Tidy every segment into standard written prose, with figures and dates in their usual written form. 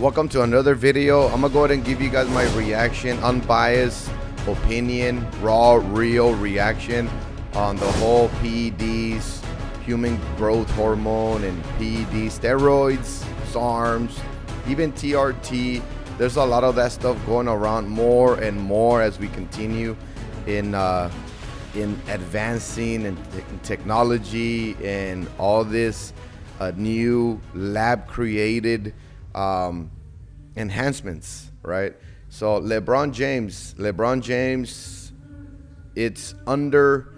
Welcome to another video. I'm gonna go ahead and give you guys my reaction, unbiased opinion, raw, real reaction on the whole PEDs, human growth hormone, and PED steroids, SARMs, even TRT. There's a lot of that stuff going around more and more as we continue in advancing in technology and all this new lab created enhancements, right? So LeBron James, it's under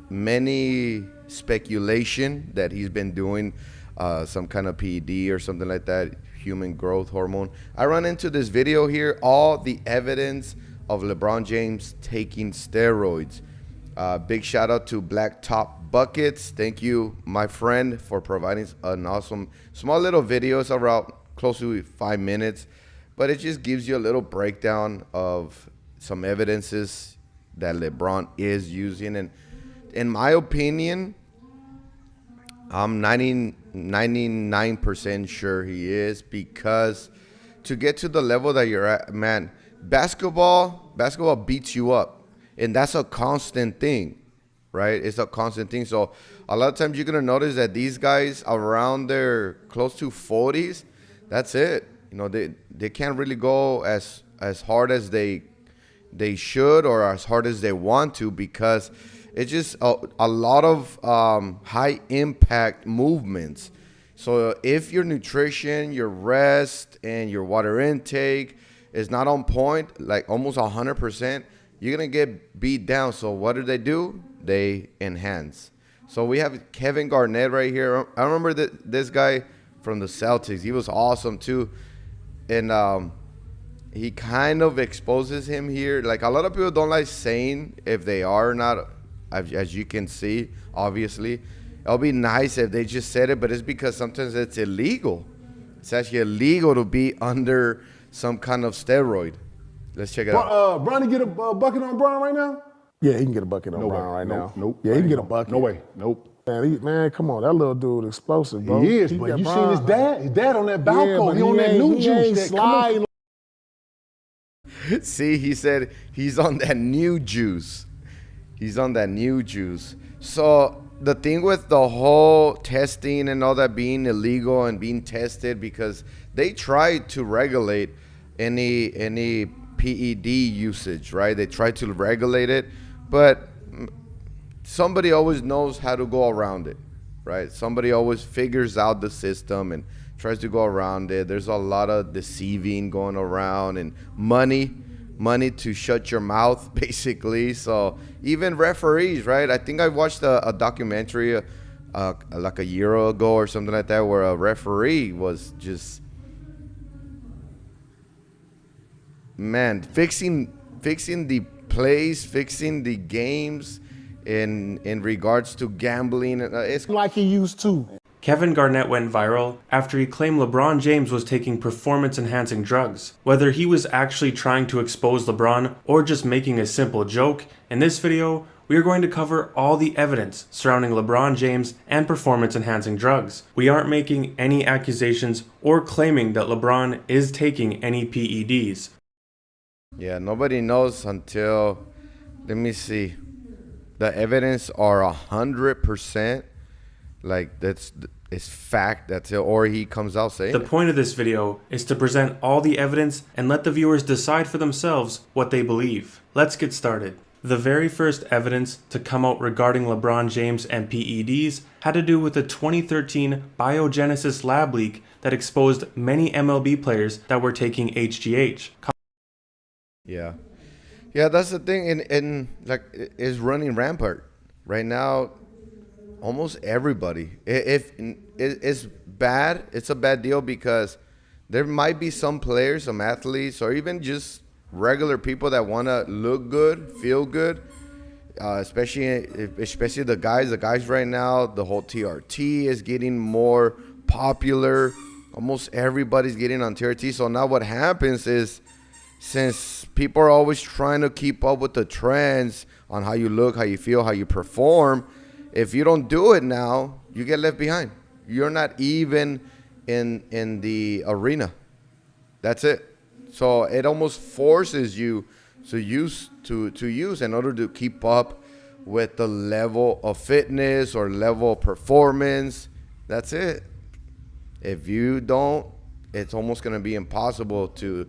many speculation that he's been doing some kind of PED or something like that, human growth hormone. I run into this video here, all the evidence of LeBron James taking steroids. Big shout out to Black Top Buckets. Thank you, my friend, for providing an awesome small little video. It's around close to 5 minutes, but it just gives you a little breakdown of some evidences that LeBron is using. And in my opinion, I'm 99% sure he is, because to get to the level that you're at, man, basketball beats you up, and that's a constant thing, right? It's a constant thing. So a lot of times you're gonna notice that these guys around their close to 40s, that's it. You know, they can't really go as hard as they should or as hard as they want to, because it's just a lot of high impact movements. So if your nutrition, your rest, and your water intake is not on point, like almost 100%, you're gonna get beat down. So what do? They enhance. So we have Kevin Garnett right here. I remember this guy from the Celtics. He was awesome too, and he kind of exposes him here. Like, a lot of people don't like saying if they are or not, as you can see. Obviously, it'll be nice if they just said it, but it's because sometimes it's illegal. It's actually illegal to be under some kind of steroid. Let's check it out. Bronny get a bucket on Bron right now? Yeah, he can get a bucket on Bron right now. Nope. Yeah, he can get a bucket. No way. Nope. Man, come on, that little dude explosive, bro. He is, but you seen his dad? His dad on that balcony. He on that new juice. Slide. See, he said he's on that new juice. He's on that new juice. So the thing with the whole testing and all that being illegal and being tested, because they tried to regulate any PED usage, right? They tried to regulate it, but somebody always knows how to go around it, right? Somebody always figures out the system and tries to go around it. There's a lot of deceiving going around, and money to shut your mouth, basically. So even referees, right? I think I watched a documentary like a year ago or something like that, where a referee was just, man, fixing the plays, fixing the games in regards to gambling. It's like he used to. Kevin Garnett went viral after he claimed LeBron James was taking performance-enhancing drugs. Whether he was actually trying to expose LeBron or just making a simple joke, in this video, we are going to cover all the evidence surrounding LeBron James and performance-enhancing drugs. We aren't making any accusations or claiming that LeBron is taking any PEDs. Yeah, nobody knows until, let me see, the evidence are 100%, like it's fact, that's it, or he comes out saying The point of this video is to present all the evidence and let the viewers decide for themselves what they believe. Let's get started. The very first evidence to come out regarding LeBron James and PEDs had to do with a 2013 Biogenesis lab leak that exposed many MLB players that were taking HGH. Yeah, that's the thing, and like, is running rampant right now. Almost everybody, if it's bad, it's a bad deal, because there might be some players, some athletes, or even just regular people that want to look good, feel good, especially the guys right now. The whole TRT is getting more popular. Almost everybody's getting on TRT. So now what happens is, since people are always trying to keep up with the trends on how you look, how you feel, how you perform, if you don't do it now, you get left behind. You're not even in the arena. That's it. So it almost forces you to use in order to keep up with the level of fitness or level of performance. That's it. If you don't, it's almost going to be impossible to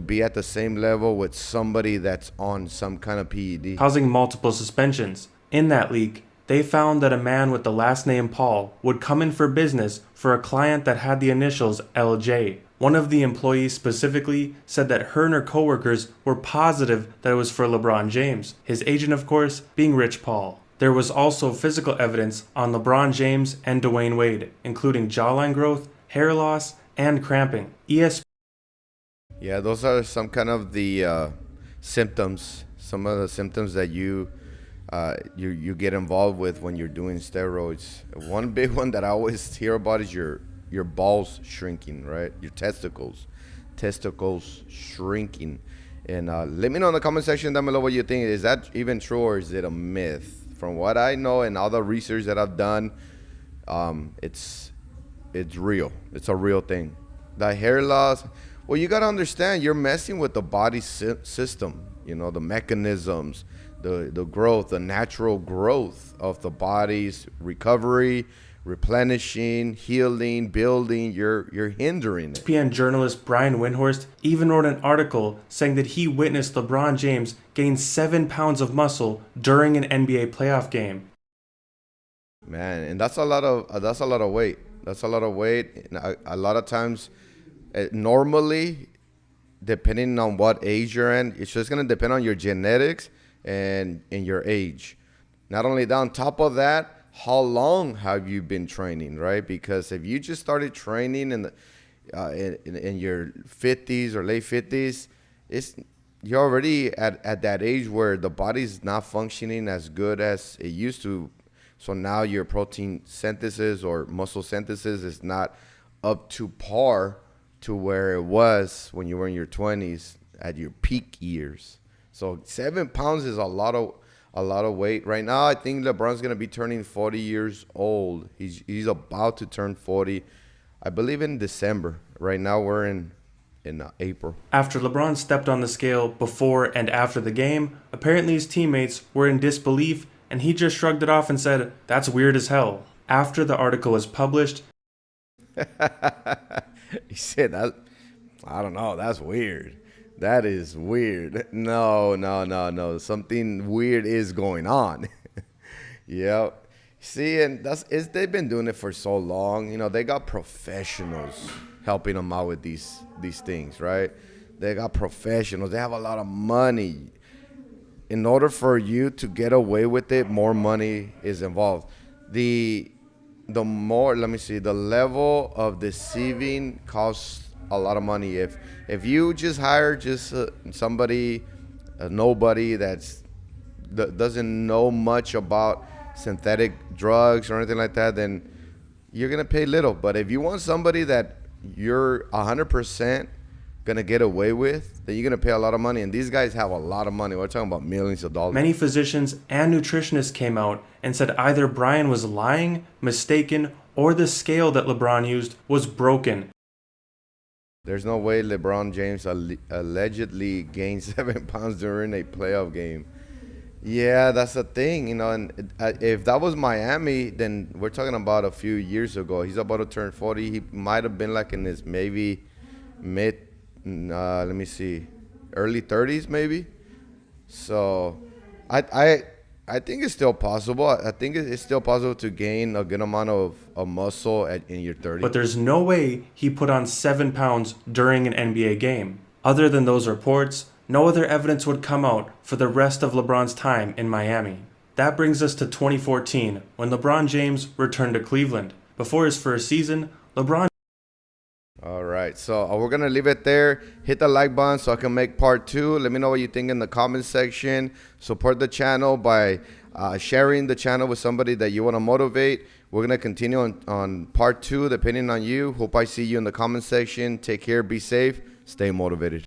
be at the same level with somebody that's on some kind of PED. Causing multiple suspensions. In that leak, they found that a man with the last name Paul would come in for business for a client that had the initials LJ. One of the employees specifically said that her and her coworkers were positive that it was for LeBron James, his agent of course being Rich Paul. There was also physical evidence on LeBron James and Dwayne Wade, including jawline growth, hair loss, and cramping. Yeah, those are some kind of the symptoms, some of the symptoms that you get involved with when you're doing steroids. One big one that I always hear about is your balls shrinking, right? Your testicles shrinking. And let me know in the comment section down below what you think. Is that even true or is it a myth? From what I know and all the research that I've done, it's real. It's a real thing. The hair loss. Well, you got to understand, you're messing with the body system, you know, the mechanisms, the growth, the natural growth of the body's recovery, replenishing, healing, building. You're hindering it. ESPN journalist Brian Windhorst even wrote an article saying that he witnessed LeBron James gain 7 pounds of muscle during an NBA playoff game. Man, and that's a lot of weight. That's a lot of weight. And a lot of times, normally, depending on what age you're in, it's just going to depend on your genetics and your age. Not only that, on top of that, how long have you been training, right? Because if you just started training in your 50s or late 50s, you're already at that age where the body's not functioning as good as it used to. So now your protein synthesis or muscle synthesis is not up to par to where it was when you were in your 20s at your peak years. So 7 pounds is a lot of weight. Right now, I think LeBron's going to be turning 40 years old. He's about to turn 40, I believe, in December. Right now, we're in April. After LeBron stepped on the scale before and after the game, apparently his teammates were in disbelief, and he just shrugged it off and said, "That's weird as hell." After the article was published, he said, I don't know, that's weird. That is weird. No. Something weird is going on. Yep. See, and they've been doing it for so long. You know, they got professionals helping them out with these things, right? They got professionals. They have a lot of money. In order for you to get away with it, more money is involved. The level of deceiving costs a lot of money. If you just hire somebody, nobody that doesn't know much about synthetic drugs or anything like that, then you're gonna pay little. But if you want somebody that you're 100% gonna get away with, then you're gonna pay a lot of money. And these guys have a lot of money. We're talking about millions of dollars. many physicians and nutritionists came out and said either Brian was lying, mistaken, or the scale that LeBron used was broken. There's no way LeBron James allegedly gained 7 pounds during a playoff game. Yeah, that's the thing, you know. And if that was Miami, then we're talking about a few years ago. He's about to turn 40. He might have been like in his maybe early 30s maybe. So I think it's still possible. I think it's still possible to gain a good amount of muscle in your 30s. But there's no way he put on 7 pounds during an NBA game. Other than those reports, no other evidence would come out for the rest of LeBron's time in Miami. That brings us to 2014, when LeBron James returned to Cleveland. Before his first season, LeBron... All right, so we're going to leave it there. Hit the like button so I can make part 2. Let me know what you think in the comment section. Support the channel by sharing the channel with somebody that you want to motivate. We're going to continue on part 2, depending on you. Hope I see you in the comment section. Take care, be safe, stay motivated.